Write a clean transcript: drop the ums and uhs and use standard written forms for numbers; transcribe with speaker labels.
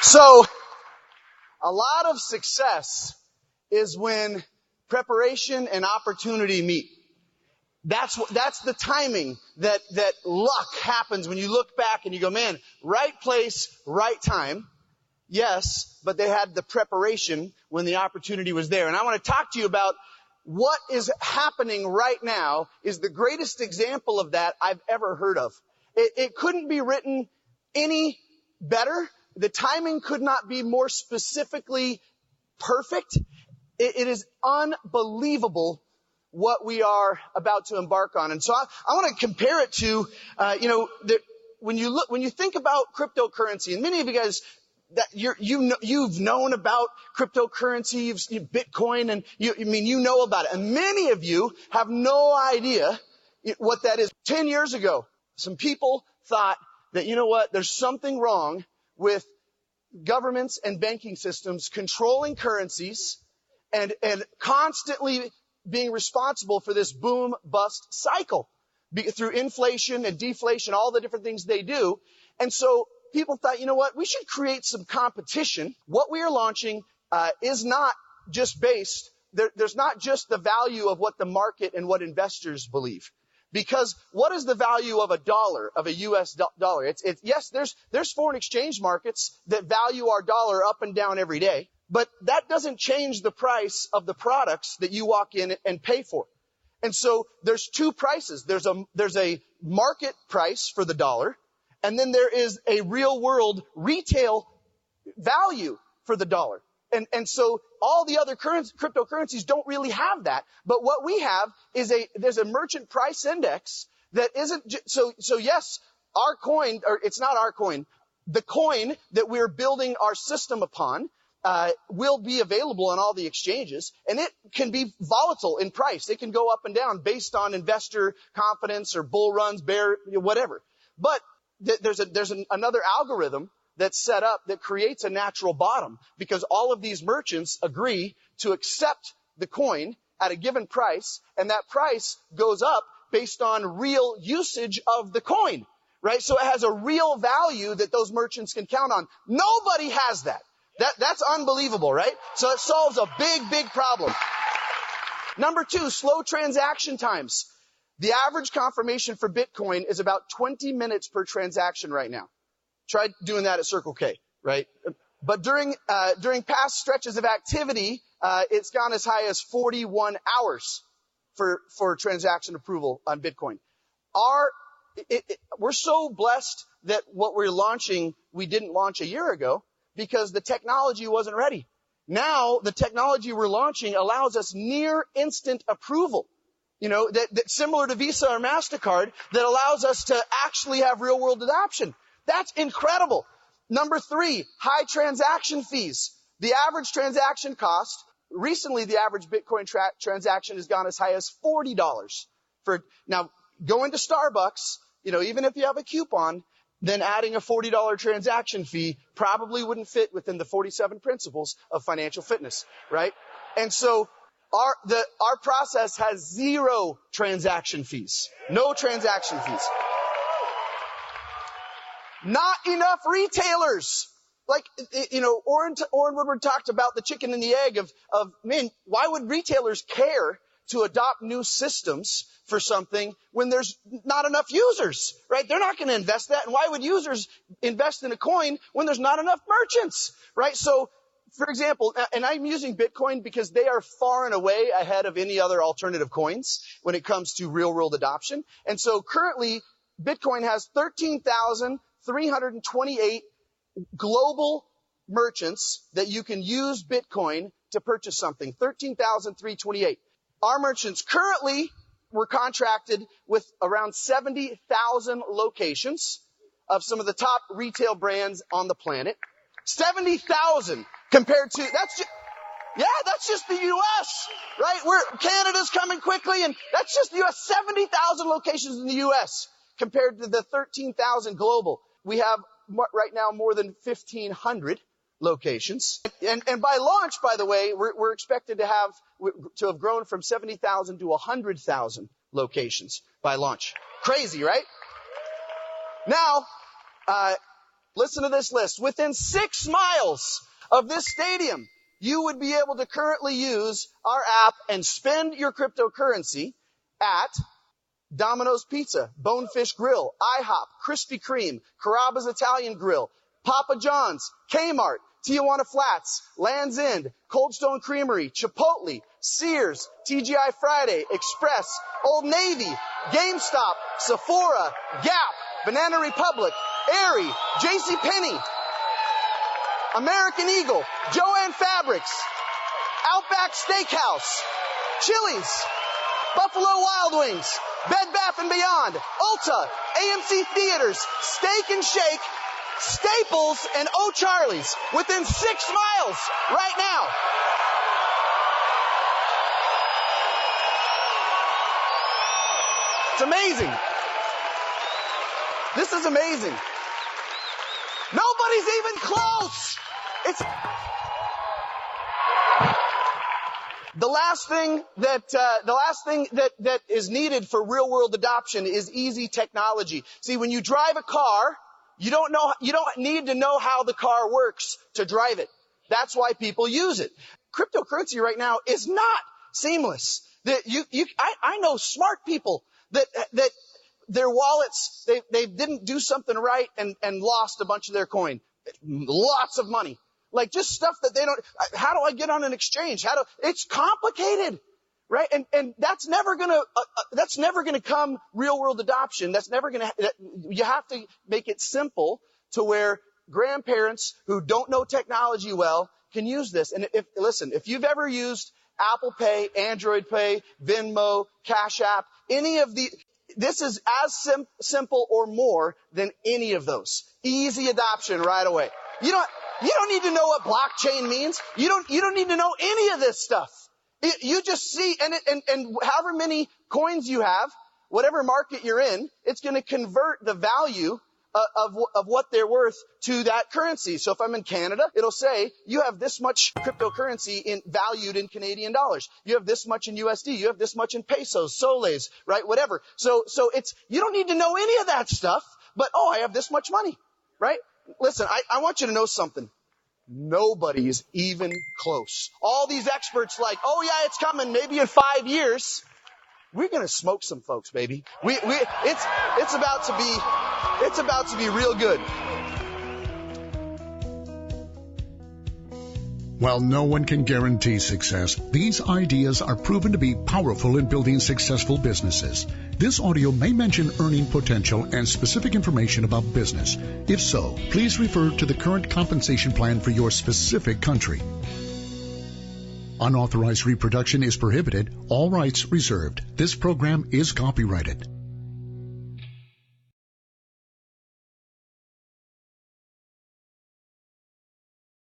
Speaker 1: So a lot of success is when preparation and opportunity meet. That's the timing that luck happens when you look back and you go, man, right place, right time. Yes, but they had the preparation when the opportunity was there. And I want to talk to you about what is happening right now is the greatest example of that I've ever heard of. It couldn't be written any better. The timing could not be more specifically perfect. It is unbelievable what we are about to embark on. And so I want to compare it to, when you think about cryptocurrency, and many of you guys that you've known about cryptocurrency, Bitcoin, and you know about it. And many of you have no idea what that is. 10 years ago, some people thought that, you know what, there's something wrong with governments and banking systems controlling currencies and constantly being responsible for this boom bust cycle through inflation and deflation, all the different things they do. And so people thought, you know what, we should create some competition. What we are launching is not just based, there's not just the value of what the market and what investors believe. Because what is the value of a dollar, of a U.S. dollar? Yes, there's foreign exchange markets that value our dollar up and down every day, but that doesn't change the price of the products that you walk in and pay for. And so there's two prices. There's a market price for the dollar, and then there is a real world retail value for the dollar. And so all the other cryptocurrencies don't really have that. But what we have is there's a merchant price index that isn't, so yes, our coin, or it's not our coin, the coin that we're building our system upon, will be available on all the exchanges, and it can be volatile in price. It can go up and down based on investor confidence or bull runs, bear, whatever. But there's another algorithm that's set up that creates a natural bottom because all of these merchants agree to accept the coin at a given price, and that price goes up based on real usage of the coin, right? So it has a real value that those merchants can count on. Nobody has that. That's unbelievable, right? So it solves a big problem. Number 2, slow transaction times. The average confirmation for Bitcoin is about 20 minutes per transaction right now. Try doing that at Circle K, right? But during past stretches of activity, it's gone as high as 41 hours for transaction approval on Bitcoin. We're so blessed that what we're launching, we didn't launch a year ago because the technology wasn't ready. Now, the technology we're launching allows us near instant approval. That similar to Visa or MasterCard, that allows us to actually have real world adoption. That's incredible. Number 3, high transaction fees. The average transaction cost, recently the average Bitcoin transaction has gone as high as $40 now going to Starbucks, even if you have a coupon, then adding a $40 transaction fee probably wouldn't fit within the 47 principles of financial fitness, right? And so our process has 0 transaction fees. No transaction fees. Not enough retailers. Orrin Woodward talked about the chicken and the egg of, man, why would retailers care to adopt new systems for something when there's not enough users, right? They're not going to invest that. And why would users invest in a coin when there's not enough merchants, right? So, for example, and I'm using Bitcoin because they are far and away ahead of any other alternative coins when it comes to real world adoption. And so currently, Bitcoin has 13,328 global merchants that you can use Bitcoin to purchase something. 13,328. Our merchants currently, we're contracted with around 70,000 locations of some of the top retail brands on the planet. 70,000 compared to, that's just the U.S., right? Canada's coming quickly, and that's just the U.S. 70,000 locations in the U.S. compared to the 13,000 global. We have right now more than 1,500 locations. And by launch, by the way, we're expected to have grown from 70,000 to 100,000 locations by launch. Crazy, right? Now, listen to this list. Within 6 miles of this stadium, you would be able to currently use our app and spend your cryptocurrency at Domino's Pizza, Bonefish Grill, IHOP, Krispy Kreme, Carrabba's Italian Grill, Papa John's, Kmart, Tijuana Flats, Land's End, Cold Stone Creamery, Chipotle, Sears, TGI Friday, Express, Old Navy, GameStop, Sephora, Gap, Banana Republic, Aerie, JCPenney, American Eagle, Joann Fabrics, Outback Steakhouse, Chili's, Buffalo Wild Wings, Bed Bath & Beyond, Ulta, AMC Theaters, Steak and Shake, Staples, and O'Charlie's within 6 miles right now. It's amazing. This is amazing. Nobody's even close. It's the last thing that is needed for real world adoption is easy technology. See, when you drive a car, you don't need to know how the car works to drive it. That's why people use it. Cryptocurrency right now is not seamless. I know smart people that their wallets, they didn't do something right and lost a bunch of their coin. Lots of money. Like just stuff that they don't, how do I get on an exchange? It's complicated, right? And that's never gonna come real world adoption. You have to make it simple to where grandparents who don't know technology well can use this. And if you've ever used Apple Pay, Android Pay, Venmo, Cash App, this is as simple or more than any of those. Easy adoption right away. You don't need to know what blockchain means. You don't need to know any of this stuff. You just see, and however many coins you have, whatever market you're in, it's going to convert the value of what they're worth to that currency. So if I'm in Canada, it'll say you have this much cryptocurrency valued in Canadian dollars. You have this much in USD. You have this much in pesos, soles, right? Whatever. So you don't need to know any of that stuff, but I have this much money, right? Listen, I want you to know something. Nobody's even close. All these experts it's coming maybe in 5 years. We're going to smoke some folks, baby. It's about to be real good.
Speaker 2: While no one can guarantee success, these ideas are proven to be powerful in building successful businesses. This audio may mention earning potential and specific information about business. If so, please refer to the current compensation plan for your specific country. Unauthorized reproduction is prohibited. All rights reserved. This program is copyrighted.